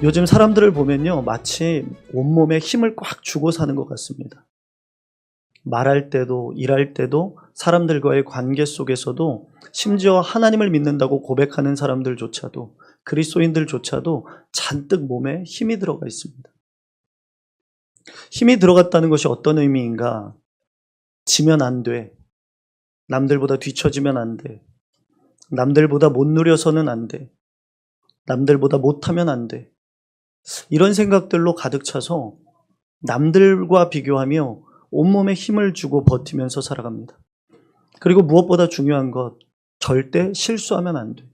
요즘 사람들을 보면요, 마치 온몸에 힘을 꽉 주고 사는 것 같습니다. 말할 때도, 일할 때도, 사람들과의 관계 속에서도, 심지어 하나님을 믿는다고 고백하는 사람들조차도, 그리스도인들조차도 잔뜩 몸에 힘이 들어가 있습니다. 힘이 들어갔다는 것이 어떤 의미인가? 지면 안 돼. 남들보다 뒤처지면 안 돼. 남들보다 못 누려서는 안 돼. 남들보다 못하면 안 돼. 이런 생각들로 가득 차서 남들과 비교하며 온몸에 힘을 주고 버티면서 살아갑니다. 그리고 무엇보다 중요한 것, 절대 실수하면 안 돼.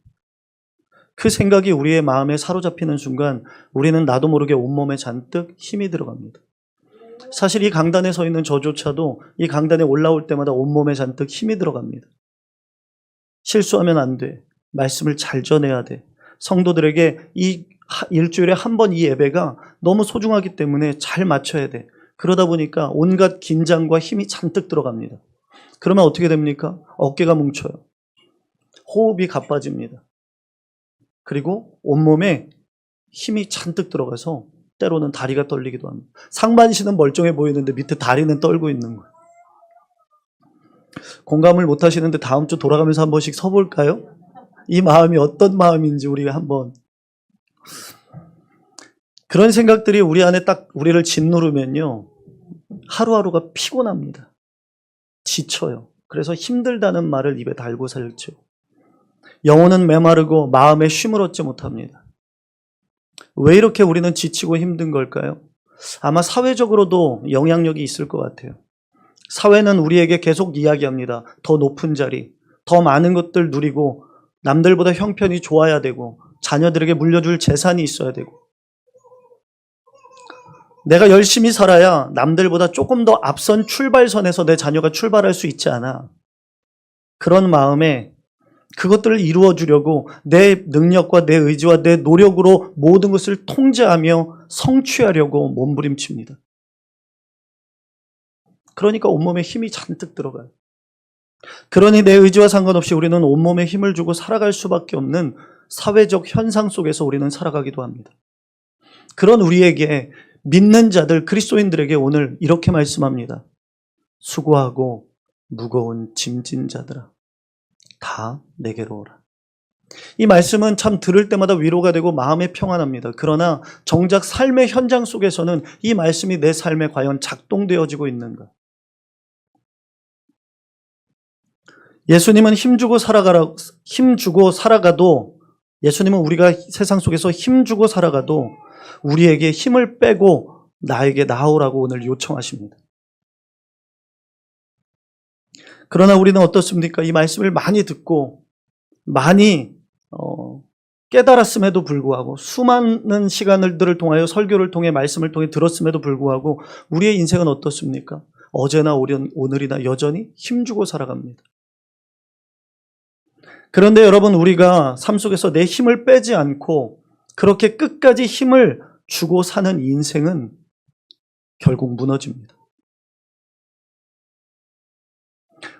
그 생각이 우리의 마음에 사로잡히는 순간 우리는 나도 모르게 온몸에 잔뜩 힘이 들어갑니다. 사실 이 강단에 서 있는 저조차도 이 강단에 올라올 때마다 온몸에 잔뜩 힘이 들어갑니다. 실수하면 안 돼. 말씀을 잘 전해야 돼. 성도들에게 이 일주일에 한 번 이 예배가 너무 소중하기 때문에 잘 맞춰야 돼. 그러다 보니까 온갖 긴장과 힘이 잔뜩 들어갑니다. 그러면 어떻게 됩니까? 어깨가 뭉쳐요. 호흡이 가빠집니다. 그리고 온몸에 힘이 잔뜩 들어가서 때로는 다리가 떨리기도 합니다. 상반신은 멀쩡해 보이는데 밑에 다리는 떨고 있는 거예요. 공감을 못 하시는데 다음 주 돌아가면서 한 번씩 서볼까요? 이 마음이 어떤 마음인지 우리가 한번. 그런 생각들이 우리 안에 딱 우리를 짓누르면요, 하루하루가 피곤합니다. 지쳐요. 그래서 힘들다는 말을 입에 달고 살죠. 영혼은 메마르고 마음에 쉼을 얻지 못합니다. 왜 이렇게 우리는 지치고 힘든 걸까요? 아마 사회적으로도 영향력이 있을 것 같아요. 사회는 우리에게 계속 이야기합니다. 더 높은 자리, 더 많은 것들 누리고 남들보다 형편이 좋아야 되고 자녀들에게 물려줄 재산이 있어야 되고 내가 열심히 살아야 남들보다 조금 더 앞선 출발선에서 내 자녀가 출발할 수 있지 않아. 그런 마음에 그것들을 이루어주려고 내 능력과 내 의지와 내 노력으로 모든 것을 통제하며 성취하려고 몸부림칩니다. 그러니까 온몸에 힘이 잔뜩 들어가요. 그러니 내 의지와 상관없이 우리는 온몸에 힘을 주고 살아갈 수밖에 없는 사회적 현상 속에서 우리는 살아가기도 합니다. 그런 우리에게 믿는 자들, 그리스도인들에게 오늘 이렇게 말씀합니다. 수고하고 무거운 짐진 자들아, 다 내게로 오라. 이 말씀은 참 들을 때마다 위로가 되고 마음에 평안합니다. 그러나 정작 삶의 현장 속에서는 이 말씀이 내 삶에 과연 작동되어지고 있는가? 예수님은 힘주고 살아가도 예수님은 우리가 세상 속에서 힘주고 살아가도 우리에게 힘을 빼고 나에게 나오라고 오늘 요청하십니다. 그러나 우리는 어떻습니까? 이 말씀을 많이 듣고 많이 깨달았음에도 불구하고 수많은 시간들을 통하여 설교를 통해 말씀을 통해 들었음에도 불구하고 우리의 인생은 어떻습니까? 어제나 오늘이나 여전히 힘주고 살아갑니다. 그런데 여러분, 우리가 삶 속에서 내 힘을 빼지 않고 그렇게 끝까지 힘을 주고 사는 인생은 결국 무너집니다.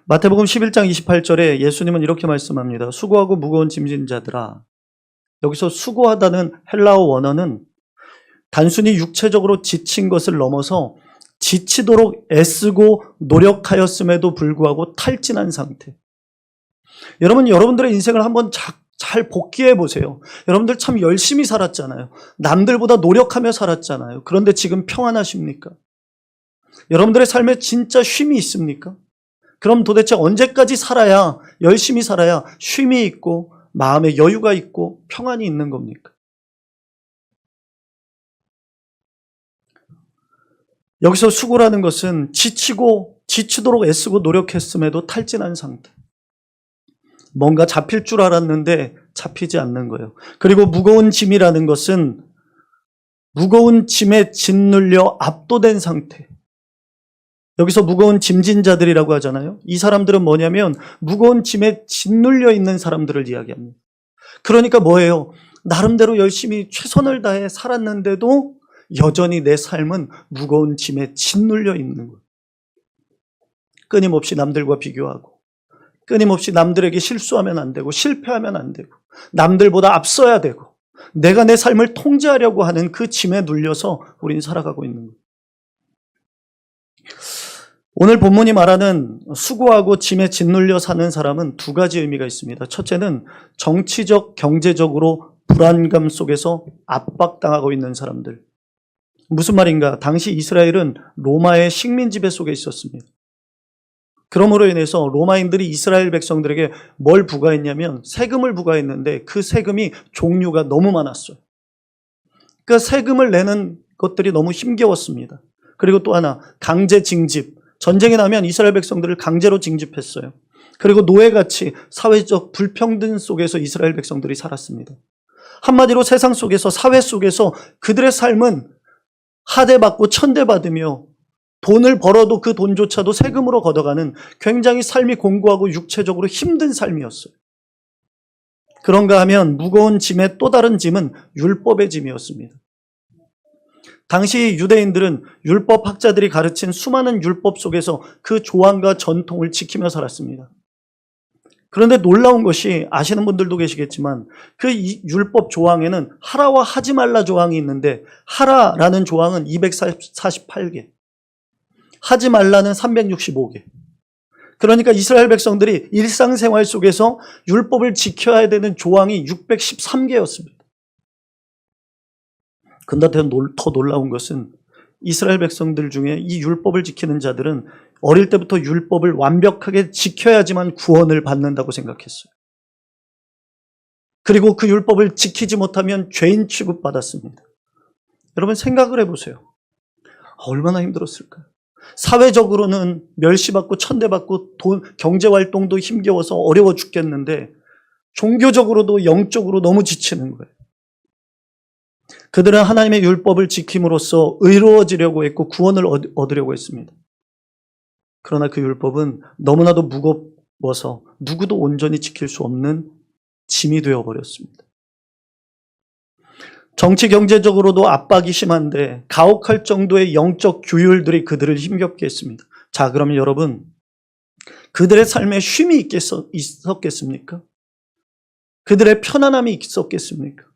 마태복음 11장 28절에 예수님은 이렇게 말씀합니다. 수고하고 무거운 짐진 자들아. 여기서 수고하다는 헬라어 원어는 단순히 육체적으로 지친 것을 넘어서 지치도록 애쓰고 노력하였음에도 불구하고 탈진한 상태. 여러분들의 인생을 한번 잘 복귀해 보세요. 여러분들 참 열심히 살았잖아요. 남들보다 노력하며 살았잖아요. 그런데 지금 평안하십니까? 여러분들의 삶에 진짜 쉼이 있습니까? 그럼 도대체 언제까지 살아야, 열심히 살아야 쉼이 있고 마음에 여유가 있고 평안이 있는 겁니까? 여기서 수고라는 것은 지치도록 애쓰고 노력했음에도 탈진한 상태. 뭔가 잡힐 줄 알았는데 잡히지 않는 거예요. 그리고 무거운 짐이라는 것은 무거운 짐에 짓눌려 압도된 상태. 여기서 무거운 짐진 자들이라고 하잖아요. 이 사람들은 뭐냐면 무거운 짐에 짓눌려 있는 사람들을 이야기합니다. 그러니까 뭐예요? 나름대로 열심히 최선을 다해 살았는데도 여전히 내 삶은 무거운 짐에 짓눌려 있는 거예요. 끊임없이 남들과 비교하고 끊임없이 남들에게 실수하면 안 되고 실패하면 안 되고 남들보다 앞서야 되고 내가 내 삶을 통제하려고 하는 그 짐에 눌려서 우리는 살아가고 있는 거예요. 오늘 본문이 말하는 수고하고 짐에 짓눌려 사는 사람은 두 가지 의미가 있습니다. 첫째는 정치적, 경제적으로 불안감 속에서 압박당하고 있는 사람들. 무슨 말인가? 당시 이스라엘은 로마의 식민 지배 속에 있었습니다. 그러므로 인해서 로마인들이 이스라엘 백성들에게 뭘 부과했냐면 세금을 부과했는데 그 세금이 종류가 너무 많았어요. 그러니까 세금을 내는 것들이 너무 힘겨웠습니다. 그리고 또 하나, 강제 징집. 전쟁이 나면 이스라엘 백성들을 강제로 징집했어요. 그리고 노예같이 사회적 불평등 속에서 이스라엘 백성들이 살았습니다. 한마디로 세상 속에서, 사회 속에서 그들의 삶은 하대받고 천대받으며 돈을 벌어도 그 돈조차도 세금으로 걷어가는 굉장히 삶이 공고하고 육체적으로 힘든 삶이었어요. 그런가 하면 무거운 짐의 또 다른 짐은 율법의 짐이었습니다. 당시 유대인들은 율법 학자들이 가르친 수많은 율법 속에서 그 조항과 전통을 지키며 살았습니다. 그런데 놀라운 것이, 아시는 분들도 계시겠지만 그 율법 조항에는 하라와 하지 말라 조항이 있는데 하라라는 조항은 248개, 하지 말라는 365개. 그러니까 이스라엘 백성들이 일상생활 속에서 율법을 지켜야 되는 조항이 613개였습니다. 근데 더 놀라운 것은 이스라엘 백성들 중에 이 율법을 지키는 자들은 어릴 때부터 율법을 완벽하게 지켜야지만 구원을 받는다고 생각했어요. 그리고 그 율법을 지키지 못하면 죄인 취급받았습니다. 여러분 생각을 해보세요. 얼마나 힘들었을까요? 사회적으로는 멸시받고 천대받고 경제활동도 힘겨워서 어려워 죽겠는데 종교적으로도 영적으로 너무 지치는 거예요. 그들은 하나님의 율법을 지킴으로써 의로워지려고 했고 구원을 얻으려고 했습니다. 그러나 그 율법은 너무나도 무거워서 누구도 온전히 지킬 수 없는 짐이 되어버렸습니다. 정치 경제적으로도 압박이 심한데 가혹할 정도의 영적 규율들이 그들을 힘겹게 했습니다. 자, 그러면 여러분, 그들의 삶에 쉼이 있었겠습니까? 그들의 편안함이 있었겠습니까?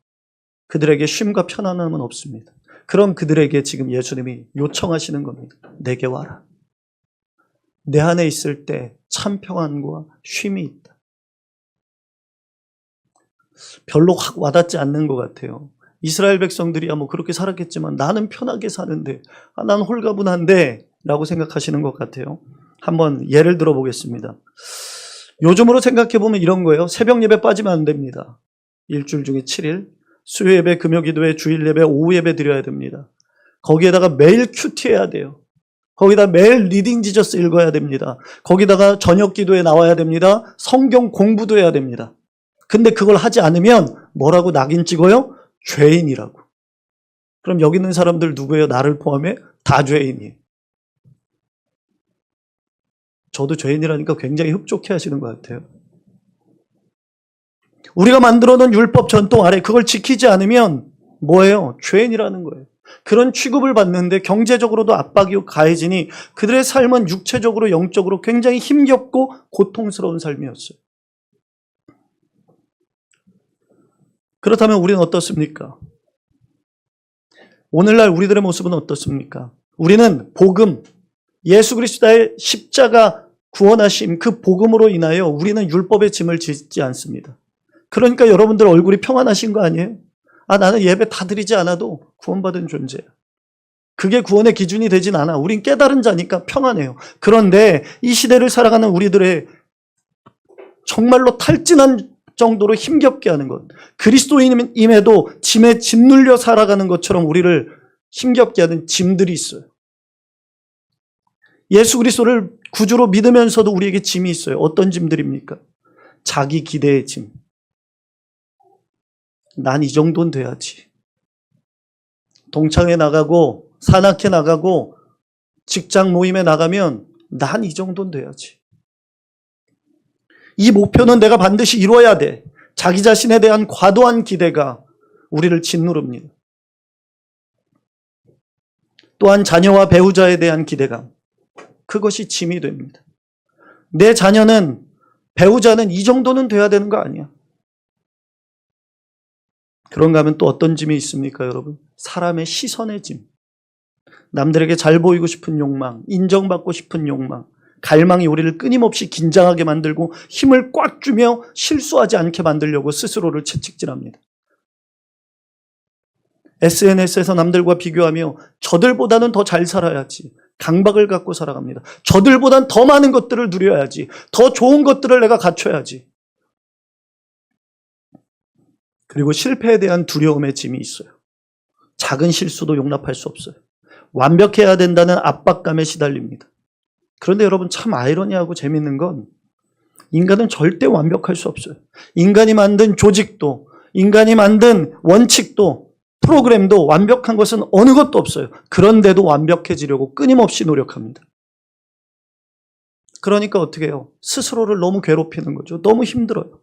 그들에게 쉼과 편안함은 없습니다. 그럼 그들에게 지금 예수님이 요청하시는 겁니다. 내게 와라. 내 안에 있을 때 참 평안과 쉼이 있다. 별로 확 와닿지 않는 것 같아요. 이스라엘 백성들이야 뭐 그렇게 살았겠지만 나는 편하게 사는데, 난 홀가분한데 라고 생각하시는 것 같아요. 한번 예를 들어 보겠습니다. 요즘으로 생각해보면 이런 거예요. 새벽 예배 빠지면 안 됩니다. 일주일 중에 7일. 수요 예배, 금요 기도회, 주일 예배, 오후 예배 드려야 됩니다. 거기에다가 매일 큐티해야 돼요. 거기다 매일 리딩 지저스 읽어야 됩니다. 거기다가 저녁 기도에 나와야 됩니다. 성경 공부도 해야 됩니다. 근데 그걸 하지 않으면 뭐라고 낙인 찍어요? 죄인이라고. 그럼 여기 있는 사람들 누구예요? 나를 포함해? 다 죄인이에요. 저도 죄인이라니까 굉장히 흡족해 하시는 것 같아요. 우리가 만들어 놓은 율법 전통 아래 그걸 지키지 않으면 뭐예요? 죄인이라는 거예요. 그런 취급을 받는데 경제적으로도 압박이 가해지니 그들의 삶은 육체적으로 영적으로 굉장히 힘겹고 고통스러운 삶이었어요. 그렇다면 우리는 어떻습니까? 오늘날 우리들의 모습은 어떻습니까? 우리는 복음, 예수 그리스도의 십자가 구원하심, 그 복음으로 인하여 우리는 율법의 짐을 짓지 않습니다. 그러니까 여러분들 얼굴이 평안하신 거 아니에요? 나는 예배 다 드리지 않아도 구원받은 존재야. 그게 구원의 기준이 되진 않아. 우린 깨달은 자니까 평안해요. 그런데 이 시대를 살아가는 우리들의 정말로 탈진한 정도로 힘겹게 하는 것, 그리스도인임에도 짐에 짓눌려 살아가는 것처럼 우리를 힘겹게 하는 짐들이 있어요. 예수 그리스도를 구주로 믿으면서도 우리에게 짐이 있어요. 어떤 짐들입니까? 자기 기대의 짐. 난 이 정도는 돼야지. 동창회 나가고 산악회 나가고 직장 모임에 나가면 난 이 정도는 돼야지. 이 목표는 내가 반드시 이루어야 돼. 자기 자신에 대한 과도한 기대가 우리를 짓누릅니다. 또한 자녀와 배우자에 대한 기대감. 그것이 짐이 됩니다. 내 자녀는 배우자는 이 정도는 돼야 되는 거 아니야. 그런가 하면 또 어떤 짐이 있습니까, 여러분? 사람의 시선의 짐. 남들에게 잘 보이고 싶은 욕망, 인정받고 싶은 욕망, 갈망이 우리를 끊임없이 긴장하게 만들고 힘을 꽉 주며 실수하지 않게 만들려고 스스로를 채찍질합니다. SNS에서 남들과 비교하며 저들보다는 더 잘 살아야지, 강박을 갖고 살아갑니다. 저들보단 더 많은 것들을 누려야지, 더 좋은 것들을 내가 갖춰야지. 그리고 실패에 대한 두려움의 짐이 있어요. 작은 실수도 용납할 수 없어요. 완벽해야 된다는 압박감에 시달립니다. 그런데 여러분, 참 아이러니하고 재밌는 건 인간은 절대 완벽할 수 없어요. 인간이 만든 조직도, 인간이 만든 원칙도, 프로그램도 완벽한 것은 어느 것도 없어요. 그런데도 완벽해지려고 끊임없이 노력합니다. 그러니까 어떻게 해요? 스스로를 너무 괴롭히는 거죠. 너무 힘들어요.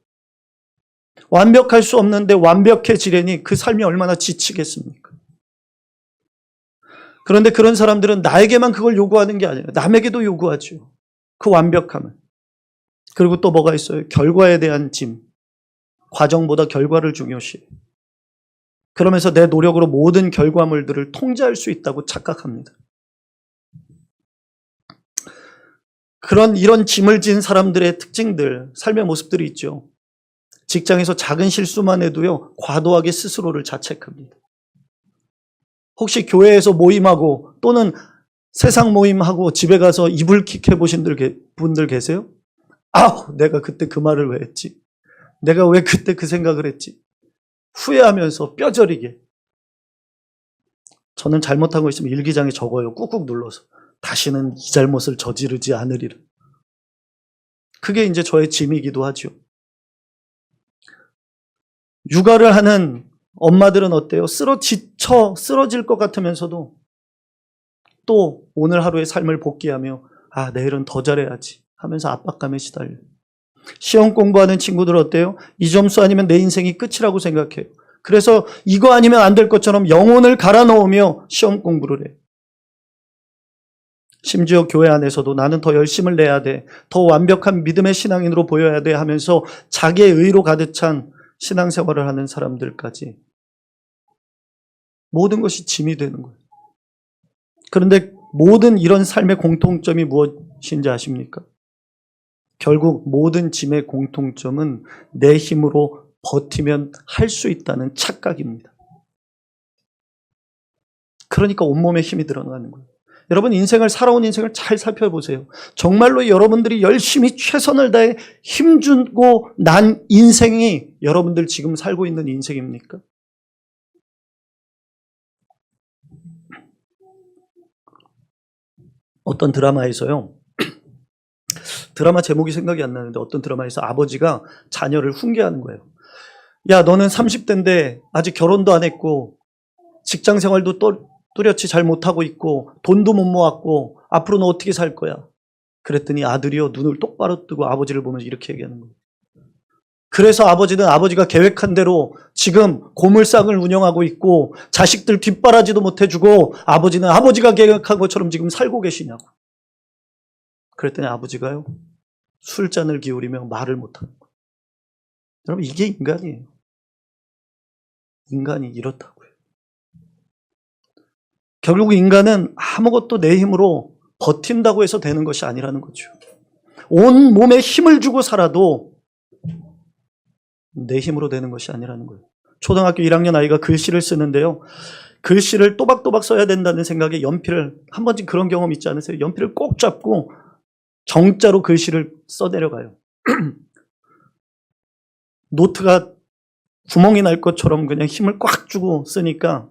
완벽할 수 없는데 완벽해지려니 그 삶이 얼마나 지치겠습니까? 그런데 그런 사람들은 나에게만 그걸 요구하는 게 아니에요. 남에게도 요구하죠. 그 완벽함을. 그리고 또 뭐가 있어요? 결과에 대한 짐. 과정보다 결과를 중요시해요. 그러면서 내 노력으로 모든 결과물들을 통제할 수 있다고 착각합니다. 이런 짐을 진 사람들의 특징들, 삶의 모습들이 있죠. 직장에서 작은 실수만 해도요, 과도하게 스스로를 자책합니다. 혹시 교회에서 모임하고 또는 세상 모임하고 집에 가서 이불킥 해보신 분들 계세요? 내가 그때 그 말을 왜 했지? 내가 왜 그때 그 생각을 했지? 후회하면서 뼈저리게. 저는 잘못한 거 있으면 일기장에 적어요. 꾹꾹 눌러서. 다시는 이 잘못을 저지르지 않으리라. 그게 이제 저의 짐이기도 하죠. 육아를 하는 엄마들은 어때요? 쓰러질 것 같으면서도 또 오늘 하루의 삶을 복귀하며 내일은 더 잘해야지 하면서 압박감에 시달려요. 시험 공부하는 친구들 어때요? 이 점수 아니면 내 인생이 끝이라고 생각해요. 그래서 이거 아니면 안 될 것처럼 영혼을 갈아 넣으며 시험 공부를 해요. 심지어 교회 안에서도 나는 더 열심을 내야 돼, 더 완벽한 믿음의 신앙인으로 보여야 돼 하면서 자기의 의로 가득 찬 신앙생활을 하는 사람들까지 모든 것이 짐이 되는 거예요. 그런데 모든 이런 삶의 공통점이 무엇인지 아십니까? 결국 모든 짐의 공통점은 내 힘으로 버티면 할 수 있다는 착각입니다. 그러니까 온몸에 힘이 들어가는 거예요. 여러분, 살아온 인생을 잘 살펴보세요. 정말로 여러분들이 열심히 최선을 다해 힘주고 난 인생이 여러분들 지금 살고 있는 인생입니까? 어떤 드라마에서요, 드라마 제목이 생각이 안 나는데 어떤 드라마에서 아버지가 자녀를 훈계하는 거예요. 야, 너는 30대인데 아직 결혼도 안 했고 직장 생활도 뚜렷이 잘 못하고 있고 돈도 못 모았고 앞으로 너 어떻게 살 거야? 그랬더니 아들이요, 눈을 똑바로 뜨고 아버지를 보면서 이렇게 얘기하는 거예요. 그래서 아버지는 아버지가 계획한 대로 지금 고물상을 운영하고 있고 자식들 뒷바라지도 못해주고 아버지는 아버지가 계획한 것처럼 지금 살고 계시냐고. 그랬더니 아버지가요, 술잔을 기울이며 말을 못하는 거예요. 여러분, 이게 인간이에요. 인간이 이렇다고요. 결국 인간은 아무것도 내 힘으로 버틴다고 해서 되는 것이 아니라는 거죠. 온 몸에 힘을 주고 살아도 내 힘으로 되는 것이 아니라는 거예요. 초등학교 1학년 아이가 글씨를 쓰는데요, 글씨를 또박또박 써야 된다는 생각에 연필을, 한 번쯤 그런 경험 있지 않으세요? 연필을 꼭 잡고 정자로 글씨를 써내려가요. 노트가 구멍이 날 것처럼 그냥 힘을 꽉 주고 쓰니까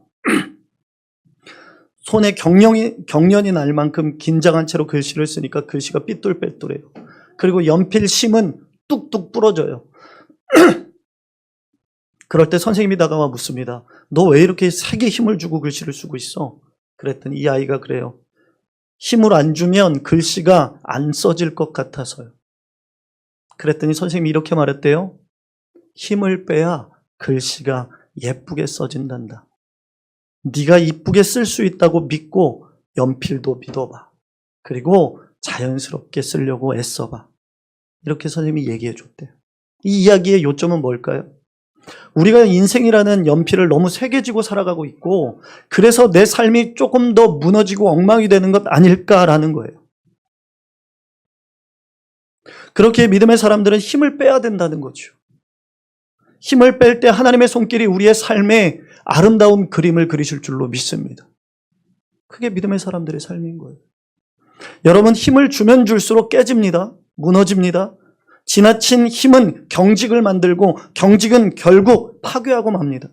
손에 경련이 날 만큼 긴장한 채로 글씨를 쓰니까 글씨가 삐뚤빼뚤해요. 그리고 연필 심은 뚝뚝 부러져요. 그럴 때 선생님이 다가와 묻습니다. 너 왜 이렇게 세게 힘을 주고 글씨를 쓰고 있어? 그랬더니 이 아이가 그래요. 힘을 안 주면 글씨가 안 써질 것 같아서요. 그랬더니 선생님이 이렇게 말했대요. 힘을 빼야 글씨가 예쁘게 써진단다. 네가 이쁘게 쓸 수 있다고 믿고 연필도 믿어봐. 그리고 자연스럽게 쓰려고 애써봐. 이렇게 선생님이 얘기해 줬대요. 이 이야기의 요점은 뭘까요? 우리가 인생이라는 연필을 너무 새겨지고 살아가고 있고, 그래서 내 삶이 조금 더 무너지고 엉망이 되는 것 아닐까라는 거예요. 그렇게 믿음의 사람들은 힘을 빼야 된다는 거죠. 힘을 뺄 때 하나님의 손길이 우리의 삶에 아름다운 그림을 그리실 줄로 믿습니다. 그게 믿음의 사람들의 삶인 거예요. 여러분, 힘을 주면 줄수록 깨집니다. 무너집니다. 지나친 힘은 경직을 만들고 경직은 결국 파괴하고 맙니다.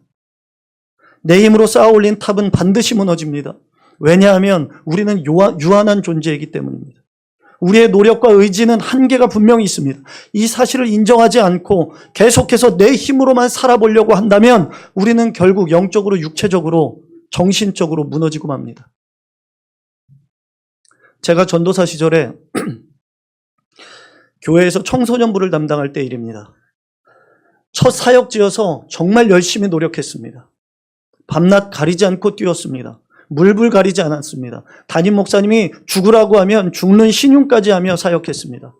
내 힘으로 쌓아 올린 탑은 반드시 무너집니다. 왜냐하면 우리는 유한한 존재이기 때문입니다. 우리의 노력과 의지는 한계가 분명히 있습니다. 이 사실을 인정하지 않고 계속해서 내 힘으로만 살아보려고 한다면 우리는 결국 영적으로, 육체적으로, 정신적으로 무너지고 맙니다. 제가 전도사 시절에 교회에서 청소년부를 담당할 때 일입니다. 첫 사역지여서 정말 열심히 노력했습니다. 밤낮 가리지 않고 뛰었습니다. 물불 가리지 않았습니다. 담임 목사님이 죽으라고 하면 죽는 신용까지 하며 사역했습니다.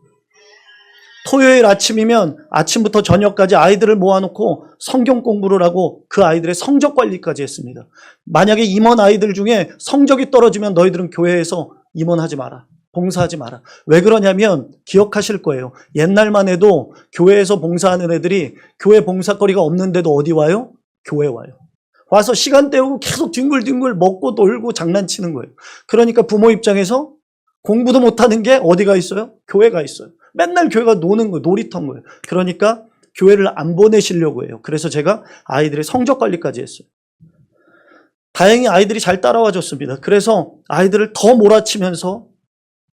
토요일 아침이면 아침부터 저녁까지 아이들을 모아놓고 성경 공부를 하고 그 아이들의 성적 관리까지 했습니다. 만약에 임원 아이들 중에 성적이 떨어지면 너희들은 교회에서 임원하지 마라. 봉사하지 마라. 왜 그러냐면 기억하실 거예요. 옛날만 해도 교회에서 봉사하는 애들이 교회 봉사거리가 없는데도 어디 와요? 교회 와요. 와서 시간 때우고 계속 뒹굴뒹굴 먹고 놀고 장난치는 거예요. 그러니까 부모 입장에서 공부도 못하는 게 어디가 있어요? 교회가 있어요. 맨날 교회가 노는 거예요. 놀이터인 거예요. 그러니까 교회를 안 보내시려고 해요. 그래서 제가 아이들의 성적 관리까지 했어요. 다행히 아이들이 잘 따라와 줬습니다. 그래서 아이들을 더 몰아치면서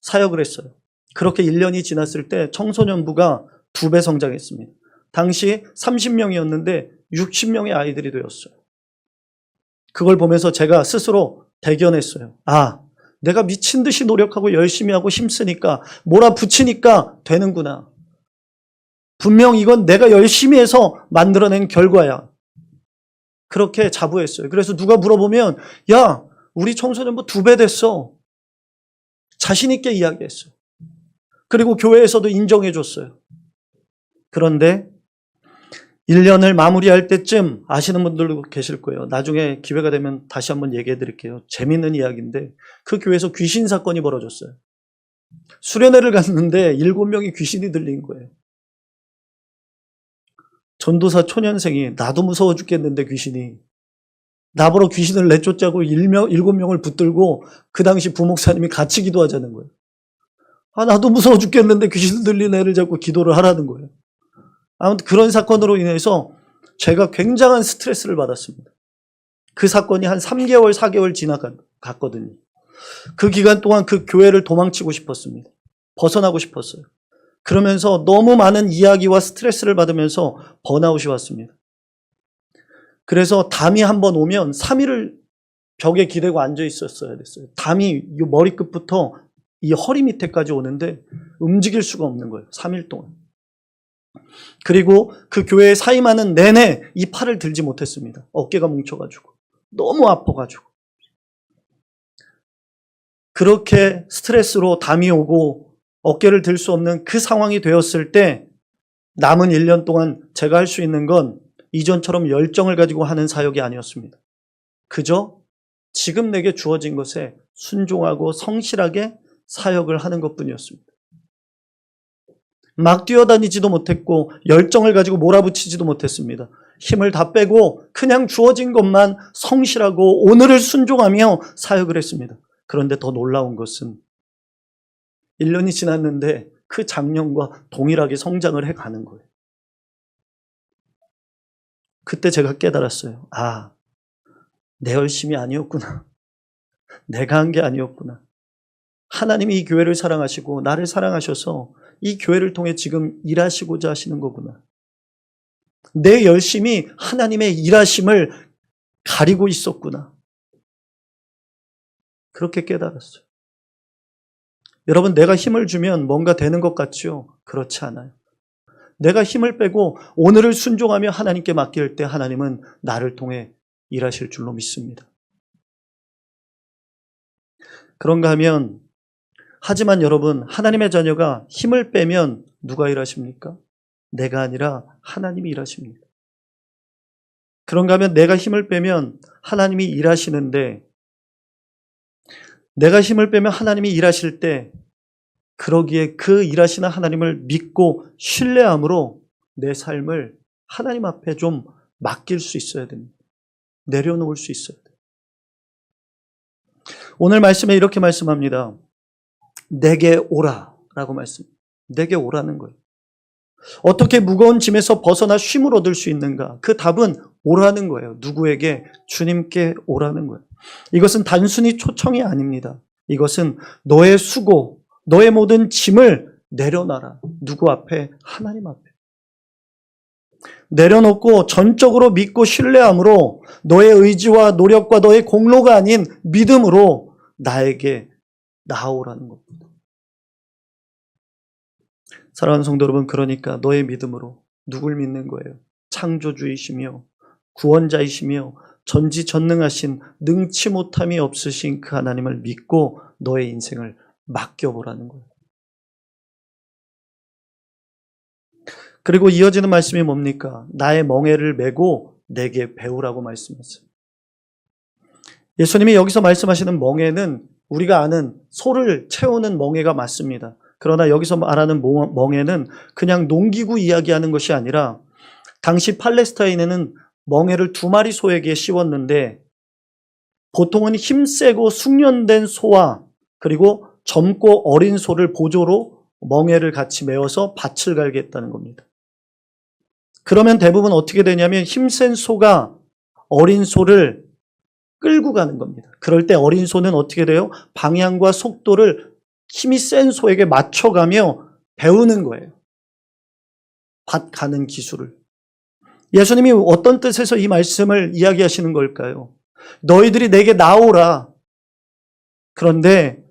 사역을 했어요. 그렇게 1년이 지났을 때 청소년부가 2배 성장했습니다. 당시 30명이었는데 60명의 아이들이 되었어요. 그걸 보면서 제가 스스로 대견했어요. 아, 내가 미친 듯이 노력하고 열심히 하고 힘쓰니까 몰아붙이니까 되는구나. 분명 이건 내가 열심히 해서 만들어낸 결과야. 그렇게 자부했어요. 그래서 누가 물어보면 야, 우리 청소년부 2배 됐어. 자신 있게 이야기했어요. 그리고 교회에서도 인정해 줬어요. 그런데 1년을 마무리할 때쯤 아시는 분들도 계실 거예요. 나중에 기회가 되면 다시 한번 얘기해 드릴게요. 재밌는 이야기인데 그 교회에서 귀신 사건이 벌어졌어요. 수련회를 갔는데 7명이 귀신이 들린 거예요. 전도사 초년생이 나도 무서워 죽겠는데 귀신이 나보러 귀신을 내쫓자고 7명을 붙들고 그 당시 부목사님이 같이 기도하자는 거예요. 아, 나도 무서워 죽겠는데 귀신 들린 애를 잡고 기도를 하라는 거예요. 아무튼 그런 사건으로 인해서 제가 굉장한 스트레스를 받았습니다. 그 사건이 한 3개월, 4개월 지나갔거든요. 그 기간 동안 그 교회를 도망치고 싶었습니다. 벗어나고 싶었어요. 그러면서 너무 많은 이야기와 스트레스를 받으면서 번아웃이 왔습니다. 그래서 담이 한번 오면 3일을 벽에 기대고 앉아 있었어야 됐어요. 담이 이 머리끝부터 이 허리 밑에까지 오는데 움직일 수가 없는 거예요. 3일 동안. 그리고 그 교회에 사임하는 내내 이 팔을 들지 못했습니다. 어깨가 뭉쳐가지고. 너무 아파가지고. 그렇게 스트레스로 담이 오고 어깨를 들 수 없는 그 상황이 되었을 때 남은 1년 동안 제가 할 수 있는 건 이전처럼 열정을 가지고 하는 사역이 아니었습니다. 그저 지금 내게 주어진 것에 순종하고 성실하게 사역을 하는 것뿐이었습니다. 막 뛰어다니지도 못했고 열정을 가지고 몰아붙이지도 못했습니다. 힘을 다 빼고 그냥 주어진 것만 성실하고 오늘을 순종하며 사역을 했습니다. 그런데 더 놀라운 것은 1년이 지났는데 그 작년과 동일하게 성장을 해가는 거예요. 그때 제가 깨달았어요. 아, 내 열심이 아니었구나. 내가 한 게 아니었구나. 하나님이 이 교회를 사랑하시고 나를 사랑하셔서 이 교회를 통해 지금 일하시고자 하시는 거구나. 내 열심이 하나님의 일하심을 가리고 있었구나. 그렇게 깨달았어요. 여러분, 내가 힘을 주면 뭔가 되는 것 같죠? 그렇지 않아요. 내가 힘을 빼고 오늘을 순종하며 하나님께 맡길 때 하나님은 나를 통해 일하실 줄로 믿습니다. 그런가 하면 하지만 여러분, 하나님의 자녀가 힘을 빼면 누가 일하십니까? 내가 아니라 하나님이 일하십니다. 그런가 하면 내가 힘을 빼면 하나님이 일하시는데, 내가 힘을 빼면 하나님이 일하실 때 그러기에 그 일하시는 하나님을 믿고 신뢰함으로 내 삶을 하나님 앞에 좀 맡길 수 있어야 됩니다. 내려놓을 수 있어야 돼요. 오늘 말씀에 이렇게 말씀합니다. 내게 오라 라고 말씀합니다. 내게 오라는 거예요. 어떻게 무거운 짐에서 벗어나 쉼을 얻을 수 있는가? 그 답은 오라는 거예요. 누구에게? 주님께 오라는 거예요. 이것은 단순히 초청이 아닙니다. 이것은 너의 수고, 너의 모든 짐을 내려놔라. 누구 앞에? 하나님 앞에. 내려놓고 전적으로 믿고 신뢰함으로 너의 의지와 노력과 너의 공로가 아닌 믿음으로 나에게 나아오라는 겁니다. 사랑하는 성도 여러분, 그러니까 너의 믿음으로 누굴 믿는 거예요? 창조주이시며 구원자이시며 전지전능하신 능치 못함이 없으신 그 하나님을 믿고 너의 인생을 맡겨보라는 거예요. 그리고 이어지는 말씀이 뭡니까? 나의 멍에를 메고 내게 배우라고 말씀했어요. 예수님이 여기서 말씀하시는 멍에는 우리가 아는 소를 채우는 멍에가 맞습니다. 그러나 여기서 말하는 멍에는 그냥 농기구 이야기하는 것이 아니라 당시 팔레스타인에는 멍에를 2마리 소에게 씌웠는데 보통은 힘세고 숙련된 소와 그리고 젊고 어린 소를 보조로 멍에를 같이 메어서 밭을 갈겠다는 겁니다. 그러면 대부분 어떻게 되냐면 힘센 소가 어린 소를 끌고 가는 겁니다. 그럴 때 어린 소는 어떻게 돼요? 방향과 속도를 힘이 센 소에게 맞춰가며 배우는 거예요. 밭 가는 기술을. 예수님이 어떤 뜻에서 이 말씀을 이야기하시는 걸까요? 너희들이 내게 나오라. 그런데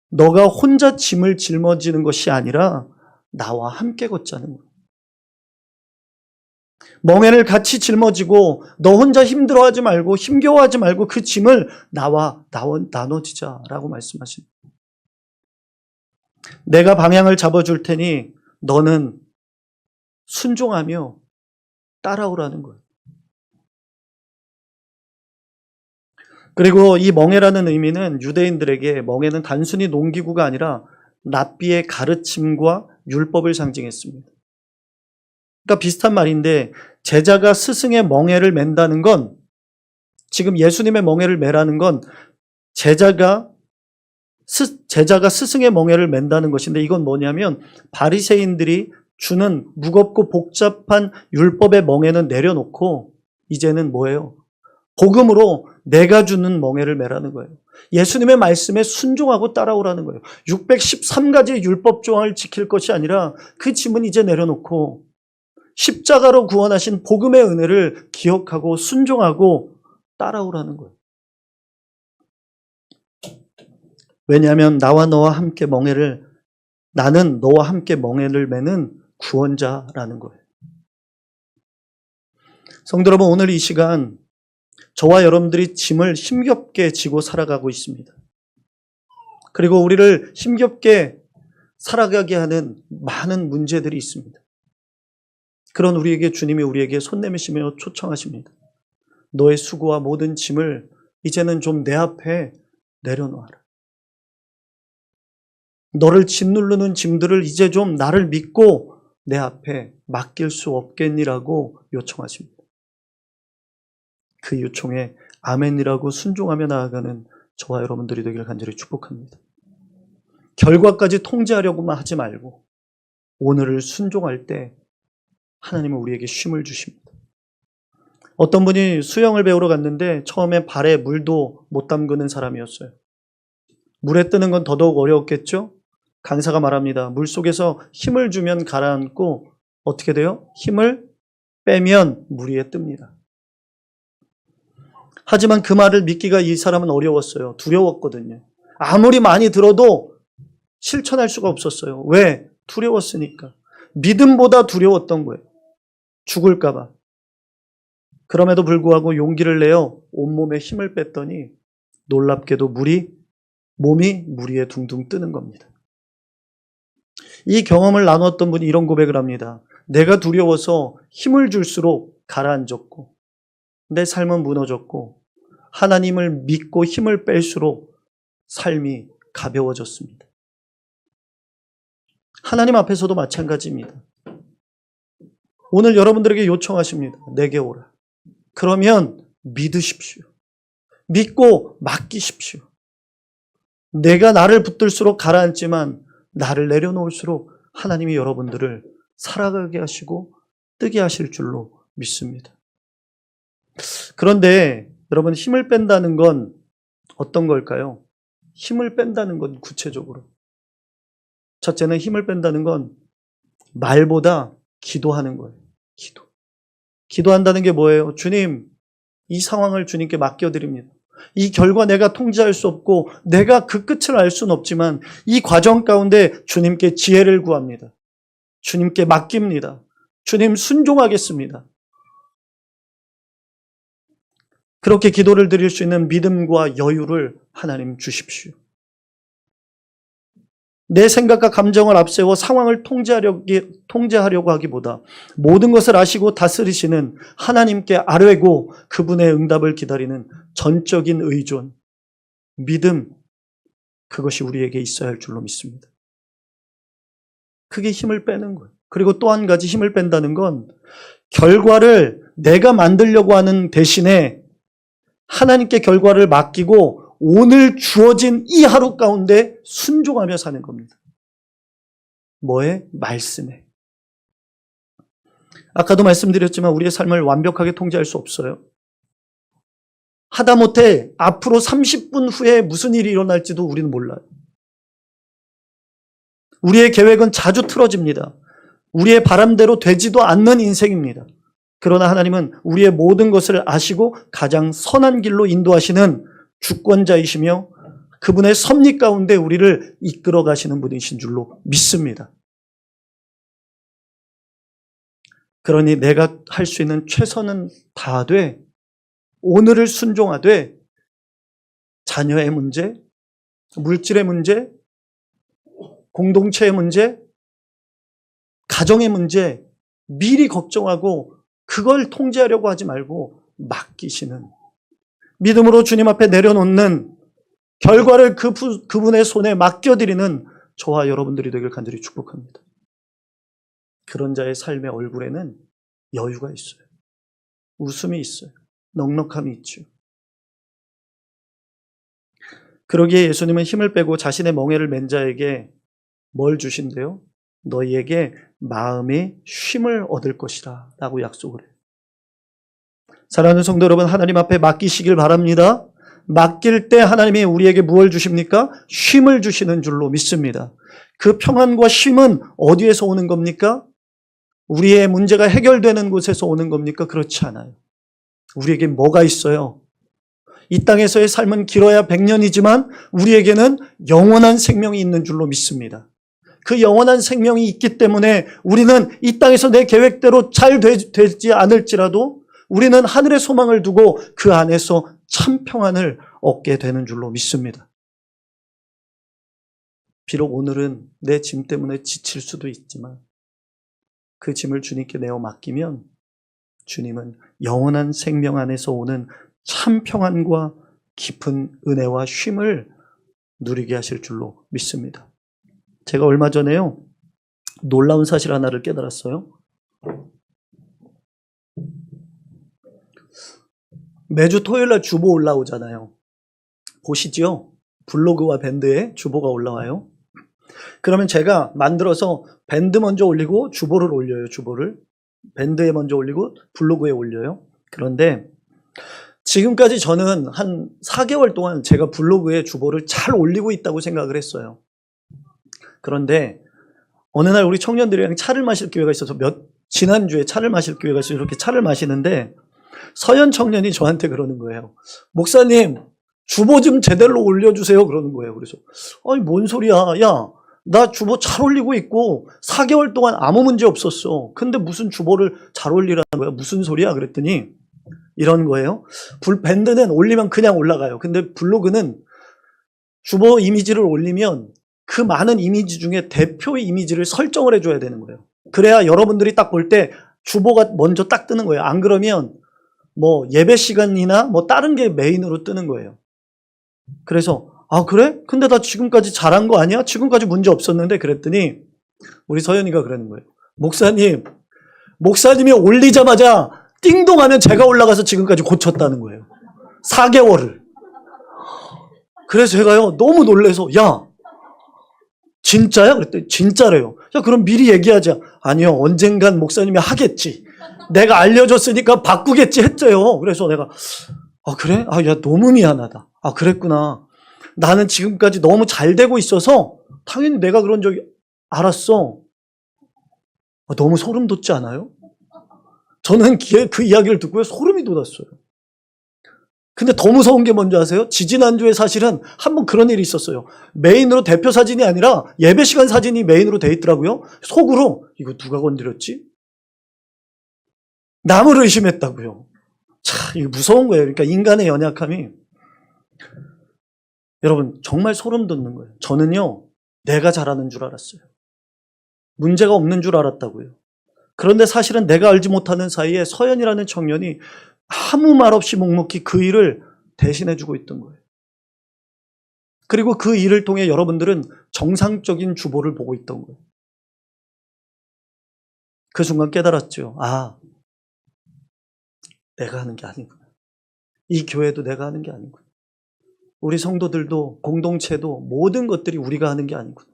너가 혼자 짐을 짊어지는 것이 아니라 나와 함께 걷자는 거예요. 멍에를 같이 짊어지고 너 혼자 힘들어하지 말고 힘겨워하지 말고 그 짐을 나와 나눠지자라고 말씀하십니다. 내가 방향을 잡아줄 테니 너는 순종하며 따라오라는 거예요. 그리고 이 멍에라는 의미는 유대인들에게 멍에는 단순히 농기구가 아니라 랍비의 가르침과 율법을 상징했습니다. 그러니까 비슷한 말인데 제자가 스승의 멍에를 맨다는 건 지금 예수님의 멍에를 매라는 건 제자가 스승의 멍에를 맨다는 것인데 이건 뭐냐면 바리새인들이 주는 무겁고 복잡한 율법의 멍에는 내려놓고 이제는 뭐예요? 복음으로 내가 주는 멍에를 매라는 거예요. 예수님의 말씀에 순종하고 따라오라는 거예요. 613가지의 율법 조항을 지킬 것이 아니라 그 짐은 이제 내려놓고 십자가로 구원하신 복음의 은혜를 기억하고 순종하고 따라오라는 거예요. 왜냐하면 나는 너와 함께 멍에를 매는 구원자라는 거예요. 성도 여러분, 오늘 이 시간 저와 여러분들이 짐을 힘겹게 지고 살아가고 있습니다. 그리고 우리를 힘겹게 살아가게 하는 많은 문제들이 있습니다. 그런 주님이 우리에게 손 내미시며 초청하십니다. 너의 수고와 모든 짐을 이제는 좀 내 앞에 내려놓아라. 너를 짓누르는 짐들을 이제 좀 나를 믿고 내 앞에 맡길 수 없겠니라고 요청하십니다. 그 요청에 아멘이라고 순종하며 나아가는 저와 여러분들이 되기를 간절히 축복합니다. 결과까지 통제하려고만 하지 말고 오늘을 순종할 때 하나님은 우리에게 쉼을 주십니다. 어떤 분이 수영을 배우러 갔는데 처음에 발에 물도 못 담그는 사람이었어요. 물에 뜨는 건 더더욱 어려웠겠죠? 강사가 말합니다. 물속에서 힘을 주면 가라앉고 어떻게 돼요? 힘을 빼면 물 위에 뜹니다. 하지만 그 말을 믿기가 이 사람은 어려웠어요. 두려웠거든요. 아무리 많이 들어도 실천할 수가 없었어요. 왜? 두려웠으니까. 믿음보다 두려웠던 거예요. 죽을까 봐. 그럼에도 불구하고 용기를 내어 온몸에 힘을 뺐더니 놀랍게도 몸이 물 위에 둥둥 뜨는 겁니다. 이 경험을 나눴던 분이 이런 고백을 합니다. 내가 두려워서 힘을 줄수록 가라앉았고 내 삶은 무너졌고 하나님을 믿고 힘을 뺄수록 삶이 가벼워졌습니다. 하나님 앞에서도 마찬가지입니다. 오늘 여러분들에게 요청하십니다. 내게 오라. 그러면 믿으십시오. 믿고 맡기십시오. 내가 나를 붙들수록 가라앉지만 나를 내려놓을수록 하나님이 여러분들을 살아가게 하시고 뜨게 하실 줄로 믿습니다. 그런데 여러분, 힘을 뺀다는 건 어떤 걸까요? 힘을 뺀다는 건 구체적으로, 첫째는 힘을 뺀다는 건 말보다 기도하는 거예요. 기도한다는 게 뭐예요? 주님, 이 상황을 주님께 맡겨드립니다. 이 결과 내가 통제할 수 없고 내가 그 끝을 알 수는 없지만 이 과정 가운데 주님께 지혜를 구합니다. 주님께 맡깁니다. 주님, 순종하겠습니다. 그렇게 기도를 드릴 수 있는 믿음과 여유를 하나님 주십시오. 내 생각과 감정을 앞세워 상황을 통제하려고 하기보다 모든 것을 아시고 다스리시는 하나님께 아뢰고 그분의 응답을 기다리는 전적인 의존, 믿음, 그것이 우리에게 있어야 할 줄로 믿습니다. 그게 힘을 빼는 거예요. 그리고 또 한 가지 힘을 뺀다는 건 결과를 내가 만들려고 하는 대신에 하나님께 결과를 맡기고 오늘 주어진 이 하루 가운데 순종하며 사는 겁니다. 뭐에? 말씀에. 아까도 말씀드렸지만 우리의 삶을 완벽하게 통제할 수 없어요. 하다못해 앞으로 30분 후에 무슨 일이 일어날지도 우리는 몰라요. 우리의 계획은 자주 틀어집니다. 우리의 바람대로 되지도 않는 인생입니다. 그러나 하나님은 우리의 모든 것을 아시고 가장 선한 길로 인도하시는 주권자이시며 그분의 섭리 가운데 우리를 이끌어 가시는 분이신 줄로 믿습니다. 그러니 내가 할 수 있는 최선은 다하되 오늘을 순종하되 자녀의 문제, 물질의 문제, 공동체의 문제, 가정의 문제 미리 걱정하고 그걸 통제하려고 하지 말고 맡기시는, 믿음으로 주님 앞에 내려놓는, 결과를 그분의 손에 맡겨드리는 저와 여러분들이 되길 간절히 축복합니다. 그런 자의 삶의 얼굴에는 여유가 있어요. 웃음이 있어요. 넉넉함이 있죠. 그러기에 예수님은 힘을 빼고 자신의 멍에를 맨 자에게 뭘 주신대요? 너희에게 마음의 쉼을 얻을 것이라 라고 약속을 해요. 사랑하는 성도 여러분, 하나님 앞에 맡기시길 바랍니다. 맡길 때 하나님이 우리에게 무엇을 주십니까? 쉼을 주시는 줄로 믿습니다. 그 평안과 쉼은 어디에서 오는 겁니까? 우리의 문제가 해결되는 곳에서 오는 겁니까? 그렇지 않아요. 우리에게 뭐가 있어요? 이 땅에서의 삶은 길어야 100년이지만 우리에게는 영원한 생명이 있는 줄로 믿습니다. 그 영원한 생명이 있기 때문에 우리는 이 땅에서 내 계획대로 잘 되지 않을지라도 우리는 하늘의 소망을 두고 그 안에서 참 평안을 얻게 되는 줄로 믿습니다. 비록 오늘은 내 짐 때문에 지칠 수도 있지만 그 짐을 주님께 내어 맡기면 주님은 영원한 생명 안에서 오는 참 평안과 깊은 은혜와 쉼을 누리게 하실 줄로 믿습니다. 제가 얼마 전에요, 놀라운 사실 하나를 깨달았어요. 매주 토요일날 주보 올라오잖아요. 보시죠? 블로그와 밴드에 주보가 올라와요. 그러면 제가 만들어서 밴드 먼저 올리고 주보를 올려요. 주보를 밴드에 먼저 올리고 블로그에 올려요. 그런데 지금까지 저는 한 4개월 동안 제가 블로그에 주보를 잘 올리고 있다고 생각을 했어요. 그런데 어느 날 우리 청년들이랑 차를 마실 기회가 있어서 지난주에 차를 마실 기회가 있어서 이렇게 차를 마시는데 서현 청년이 저한테 그러는 거예요. 목사님, 주보 좀 제대로 올려주세요. 그러는 거예요. 그래서 아니 뭔 소리야. 야, 나 주보 잘 올리고 있고 4개월 동안 아무 문제 없었어. 근데 무슨 주보를 잘 올리라는 거야. 무슨 소리야. 그랬더니 이런 거예요. 밴드는 올리면 그냥 올라가요. 근데 블로그는 주보 이미지를 올리면 그 많은 이미지 중에 대표의 이미지를 설정을 해줘야 되는 거예요. 그래야 여러분들이 딱 볼 때 주보가 먼저 딱 뜨는 거예요. 안 그러면 뭐 예배 시간이나 뭐 다른 게 메인으로 뜨는 거예요. 그래서 아 그래? 근데 나 지금까지 잘한 거 아니야? 지금까지 문제 없었는데 그랬더니 우리 서연이가 그러는 거예요. 목사님이 올리자마자 띵동하면 제가 올라가서 지금까지 고쳤다는 거예요. 4개월을. 그래서 제가요 너무 놀래서 야 진짜야? 그랬더니 진짜래요. 야 그럼 미리 얘기하자. 아니요 언젠간 목사님이 하겠지. 내가 알려줬으니까 바꾸겠지 했대요. 그래서 내가 아 그래? 아 야 너무 미안하다. 아 그랬구나. 나는 지금까지 너무 잘 되고 있어서 당연히 내가 그런 적이 알았어. 아, 너무 소름 돋지 않아요? 저는 그 이야기를 듣고요 소름이 돋았어요. 근데 더 무서운 게 뭔지 아세요? 지지난주에 사실은 한번 그런 일이 있었어요. 메인으로 대표 사진이 아니라 예배 시간 사진이 메인으로 돼 있더라고요. 속으로 이거 누가 건드렸지? 남을 의심했다고요. 참 이거 무서운 거예요. 그러니까 인간의 연약함이 여러분 정말 소름 돋는 거예요. 저는요 내가 잘하는 줄 알았어요. 문제가 없는 줄 알았다고요. 그런데 사실은 내가 알지 못하는 사이에 서연이라는 청년이 아무 말 없이 묵묵히 그 일을 대신해주고 있던 거예요. 그리고 그 일을 통해 여러분들은 정상적인 주보를 보고 있던 거예요. 그 순간 깨달았죠. 아, 내가 하는 게 아니구나. 이 교회도 내가 하는 게 아니구나. 우리 성도들도 공동체도 모든 것들이 우리가 하는 게 아니구나.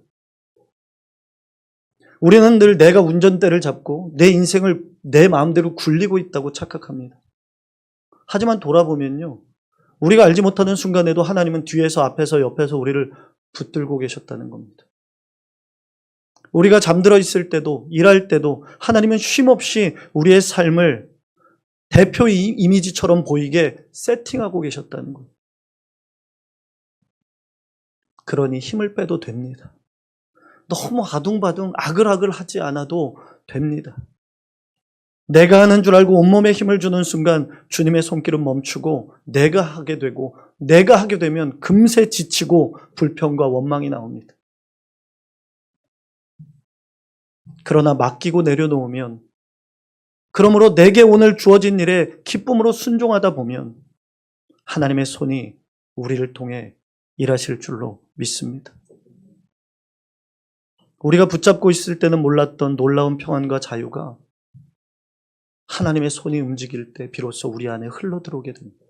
우리는 늘 내가 운전대를 잡고 내 인생을 내 마음대로 굴리고 있다고 착각합니다. 하지만 돌아보면요. 우리가 알지 못하는 순간에도 하나님은 뒤에서 앞에서 옆에서 우리를 붙들고 계셨다는 겁니다. 우리가 잠들어 있을 때도 일할 때도 하나님은 쉼없이 우리의 삶을 대표 이미지처럼 보이게 세팅하고 계셨다는 거예요. 그러니 힘을 빼도 됩니다. 너무 아둥바둥 아글아글 하지 않아도 됩니다. 내가 하는 줄 알고 온몸에 힘을 주는 순간 주님의 손길은 멈추고 내가 하게 되고 내가 하게 되면 금세 지치고 불평과 원망이 나옵니다. 그러나 맡기고 내려놓으면 그러므로 내게 오늘 주어진 일에 기쁨으로 순종하다 보면 하나님의 손이 우리를 통해 일하실 줄로 믿습니다. 우리가 붙잡고 있을 때는 몰랐던 놀라운 평안과 자유가 하나님의 손이 움직일 때 비로소 우리 안에 흘러들어오게 됩니다.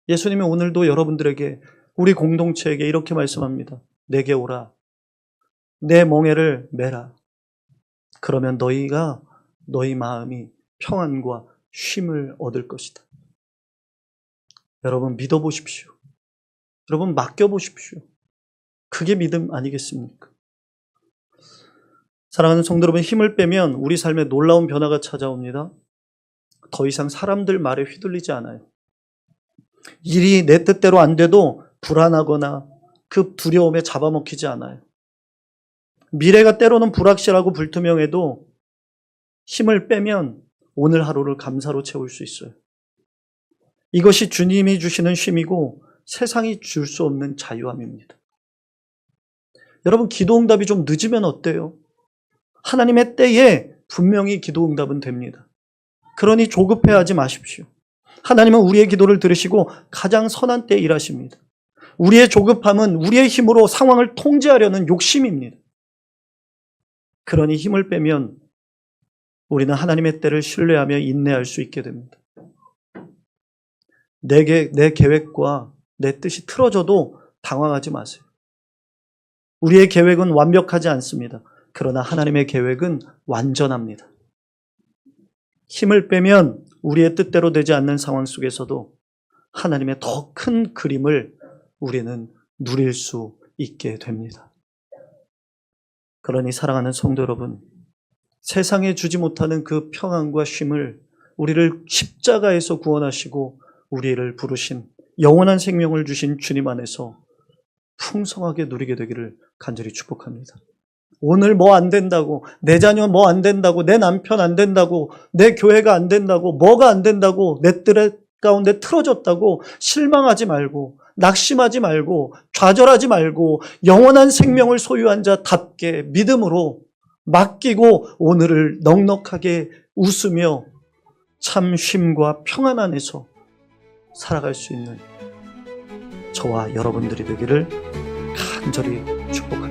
예수님이 오늘도 여러분들에게 우리 공동체에게 이렇게 말씀합니다. 내게 오라. 내 멍에를 메라. 그러면 너희 마음이 평안과 쉼을 얻을 것이다. 여러분 믿어보십시오. 여러분 맡겨보십시오. 그게 믿음 아니겠습니까? 사랑하는 성도 여러분, 힘을 빼면 우리 삶에 놀라운 변화가 찾아옵니다. 더 이상 사람들 말에 휘둘리지 않아요. 일이 내 뜻대로 안 돼도 불안하거나 그 두려움에 잡아먹히지 않아요. 미래가 때로는 불확실하고 불투명해도 힘을 빼면 오늘 하루를 감사로 채울 수 있어요. 이것이 주님이 주시는 쉼이고 세상이 줄 수 없는 자유함입니다. 여러분 기도응답이 좀 늦으면 어때요? 하나님의 때에 분명히 기도응답은 됩니다. 그러니 조급해하지 마십시오. 하나님은 우리의 기도를 들으시고 가장 선한 때에 일하십니다. 우리의 조급함은 우리의 힘으로 상황을 통제하려는 욕심입니다. 그러니 힘을 빼면 우리는 하나님의 때를 신뢰하며 인내할 수 있게 됩니다. 내 계획과 내 뜻이 틀어져도 당황하지 마세요. 우리의 계획은 완벽하지 않습니다. 그러나 하나님의 계획은 완전합니다. 힘을 빼면 우리의 뜻대로 되지 않는 상황 속에서도 하나님의 더 큰 그림을 우리는 누릴 수 있게 됩니다. 그러니 사랑하는 성도 여러분, 세상에 주지 못하는 그 평안과 쉼을 우리를 십자가에서 구원하시고 우리를 부르신 영원한 생명을 주신 주님 안에서 풍성하게 누리게 되기를 간절히 축복합니다. 오늘 뭐 안 된다고, 내 자녀 뭐 안 된다고, 내 남편 안 된다고, 내 교회가 안 된다고, 뭐가 안 된다고, 내 뜻 가운데 틀어졌다고 실망하지 말고 낙심하지 말고 좌절하지 말고 영원한 생명을 소유한 자답게 믿음으로 맡기고 오늘을 넉넉하게 웃으며 참 쉼과 평안 안에서 살아갈 수 있는 저와 여러분들이 되기를 간절히 축복합니다.